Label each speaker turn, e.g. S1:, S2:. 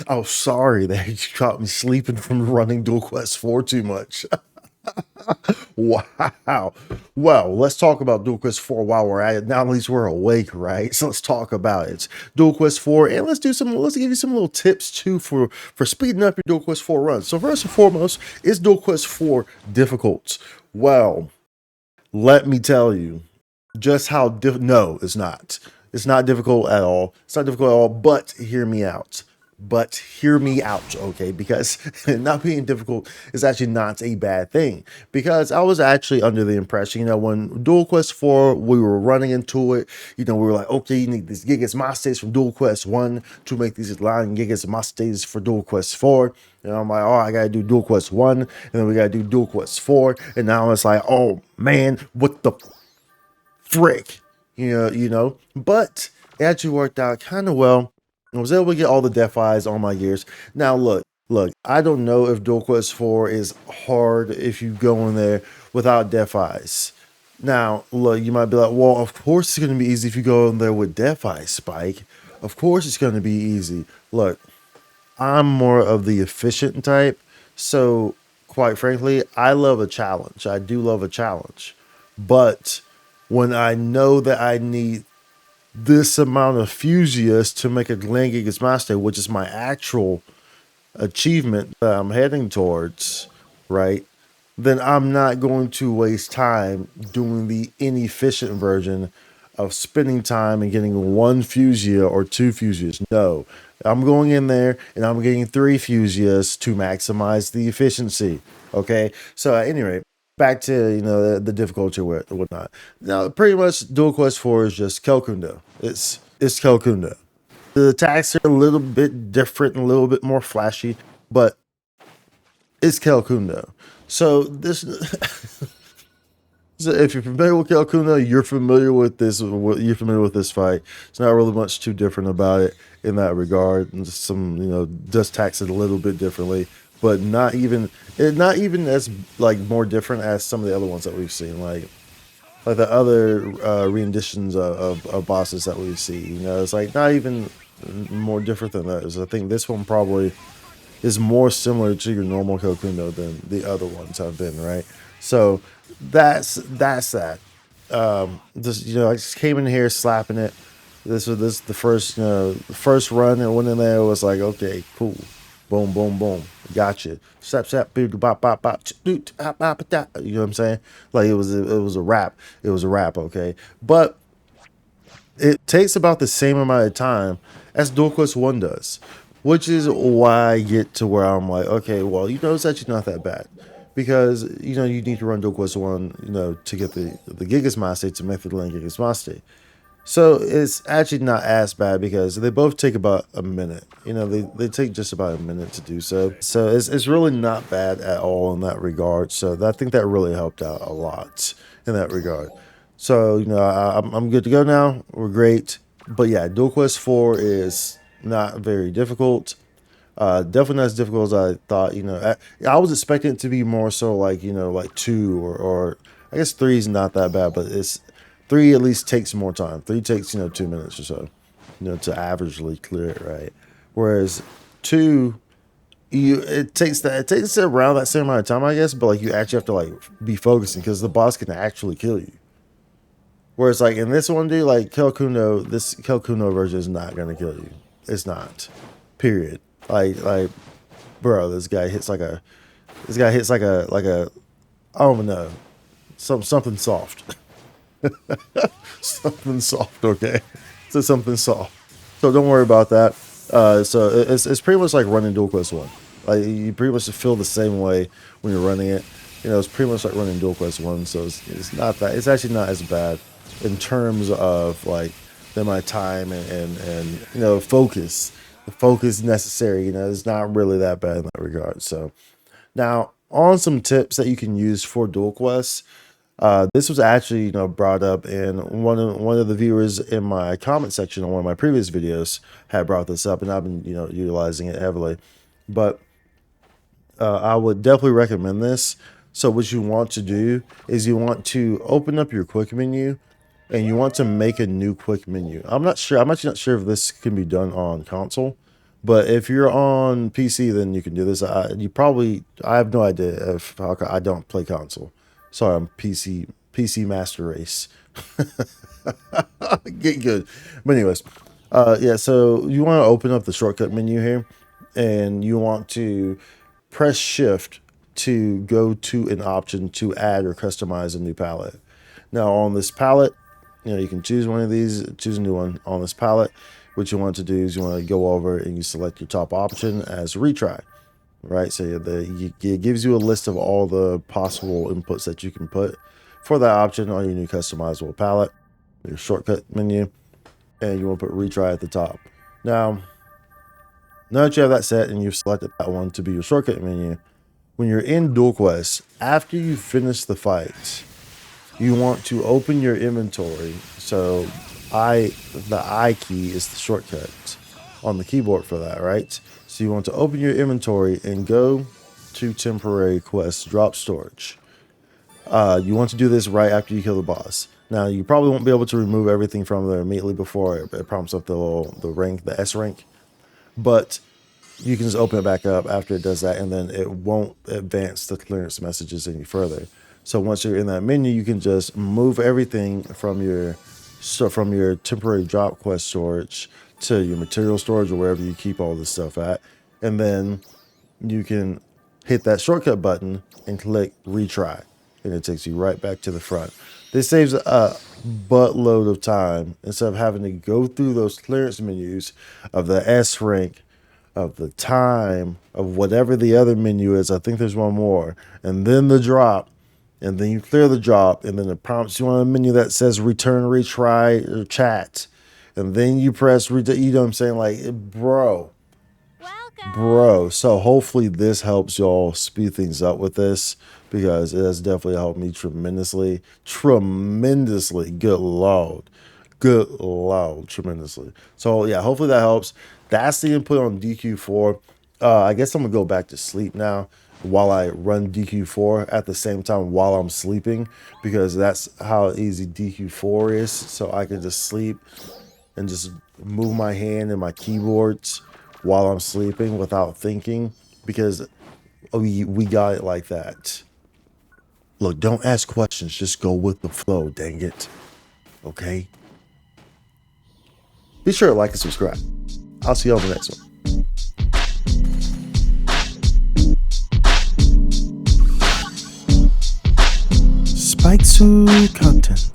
S1: Oh, sorry that you caught me sleeping from running Duel Quest 4 too much. Wow. Well, let's talk about Duel Quest 4 while we're at it. Now at least we're awake, right? So let's talk about it. Duel Quest 4, and let's give you some little tips too for speeding up your Duel Quest 4 runs. So first and foremost, is Duel Quest 4 difficult? Well, let me tell you just how no, it's not. It's not difficult at all. It's not difficult at all, but hear me out. But hear me out, okay? Because not being difficult is actually not a bad thing. Because I was actually under the impression, when Duel Quest 4, we were running into it, we were like, okay, you need these gigas states from Duel Quest 1 to make these line gigas states for Duel Quest 4. And I'm like, oh, I gotta do Duel Quest 1, and then we gotta do Duel Quest 4. And now it's like, oh man, what the frick? But it actually worked out kind of well. I was able to get all the Death Eyes on my gears. Now, look, I don't know if Duel Quest 4 is hard if you go in there without Death Eyes. Now, look, you might be like, well, of course it's going to be easy if you go in there with Death Eyes, Spike. Of course it's going to be easy. Look, I'm more of the efficient type. So, quite frankly, I love a challenge. I do love a challenge. But when I know that I need this amount of Fusius to make a Glen Gigas Master, which is my actual achievement that I'm heading towards, right? Then I'm not going to waste time doing the inefficient version of spending time and getting one Fusia or two Fusias. No, I'm going in there and I'm getting three Fusias to maximize the efficiency. Okay, so at any rate, back to the difficulty and whatnot. Now, pretty much Dual Quest 4 is just Kelkundo. It's Kelkundo. The attacks are a little bit different, and a little bit more flashy, but it's Kelkundo. So this, so if you're familiar with Kelkundo, you're familiar with this. You're familiar with this fight. It's not really much too different about it in that regard. And just some, does tax it a little bit differently, but not even as like more different as some of the other ones that we've seen, like the other renditions of bosses that we see. It's like not even more different than those. I think this one probably is more similar to your normal Kokundo than the other ones have been, right? So that's that. Just I just came in here slapping it. This was the first run and went in there. It was like, okay, cool, boom, boom, boom, gotcha. Slap, slap, bop, bop, bop. You know what I'm saying? Like it was a wrap. It was a wrap, okay. But it takes about the same amount of time as Duel Quest 1 does, which is why I get to where I'm like, okay, well, it's actually not that bad. Because, you need to run Duel Quest 1, to get the Gigas Master to make the Land Gigas Master. So it's actually not as bad because they both take about a minute. They take just about a minute to do so. So it's really not bad at all in that regard. So I think that really helped out a lot in that regard. So, I'm good to go now. We're great. But yeah, Duel Quest 4 is not very difficult. Definitely not as difficult as I thought. I was expecting it to be more so like, like 2 or I guess 3 is not that bad, but it's 3 at least takes more time. 3 takes, 2 minutes or so, to averagely clear it, right? Whereas 2, it takes around that same amount of time, I guess, but like you actually have to like be focusing because the boss can actually kill you. Whereas like in this one, dude, like this Kelkundo version is not gonna kill you. It's not. Period. Like, bro, this guy hits like a I don't know, something soft. Something soft, okay? So something soft. So don't worry about that. So it's pretty much like running Duel Quest 1. Like you pretty much feel the same way when you're running it. It's pretty much like running Duel Quest 1. So it's not that. It's actually not as bad in terms of like the amount of time and focus. The focus necessary. It's not really that bad in that regard. So now on some tips that you can use for Duel Quest. This was actually, brought up in one of the viewers in my comment section on one of my previous videos had brought this up, and I've been, utilizing it heavily. But I would definitely recommend this. So what you want to do is you want to open up your quick menu, and you want to make a new quick menu. I'm actually not sure if this can be done on console, But if you're on PC, then you can do this. I have no idea if I don't play console. Sorry, I'm PC Master Race. Get good. But anyways, yeah. So you want to open up the shortcut menu here, and you want to press Shift to go to an option to add or customize a new palette. Now on this palette, you can choose one of these, choose a new one on this palette. What you want to do is you want to go over and you select your top option as retry, right? So it gives you a list of all the possible inputs that you can put for that option on your new customizable palette, your shortcut menu, and you want to put retry at the top. Now that you have that set and you've selected that one to be your shortcut menu, when you're in Duel Quest, after you finish the fight, you want to open your inventory. So the I key is the shortcut on the keyboard for that, right? So you want to open your inventory and go to temporary quest drop storage. You want to do this right after you kill the boss. Now you probably won't be able to remove everything from there immediately before it prompts up the S rank, but you can just open it back up after it does that, and then it won't advance the clearance messages any further. So once you're in that menu, you can just move everything from your temporary drop quest storage to your material storage or wherever you keep all this stuff at, and then you can hit that shortcut button and click retry, and it takes you right back to the front. This saves a buttload of time instead of having to go through those clearance menus of the S rank, of the time, of whatever the other menu is. I think there's one more, and then the drop, and then you clear the drop, and then it prompts you on a menu that says return, retry, or chat, and then you press you know what I'm saying? Like, bro. So hopefully this helps y'all speed things up with this, because it has definitely helped me tremendously. Good lord, tremendously. So yeah, hopefully that helps. That's the input on DQ4. I guess I'm gonna go back to sleep now while I run DQ4 at the same time while I'm sleeping, because that's how easy DQ4 is. So I can just sleep and just move my hand and my keyboards while I'm sleeping without thinking, because we got it like that. Look, don't ask questions, just go with the flow, dang it. Okay? Be sure to like and subscribe. I'll see you on the next one. Spike content.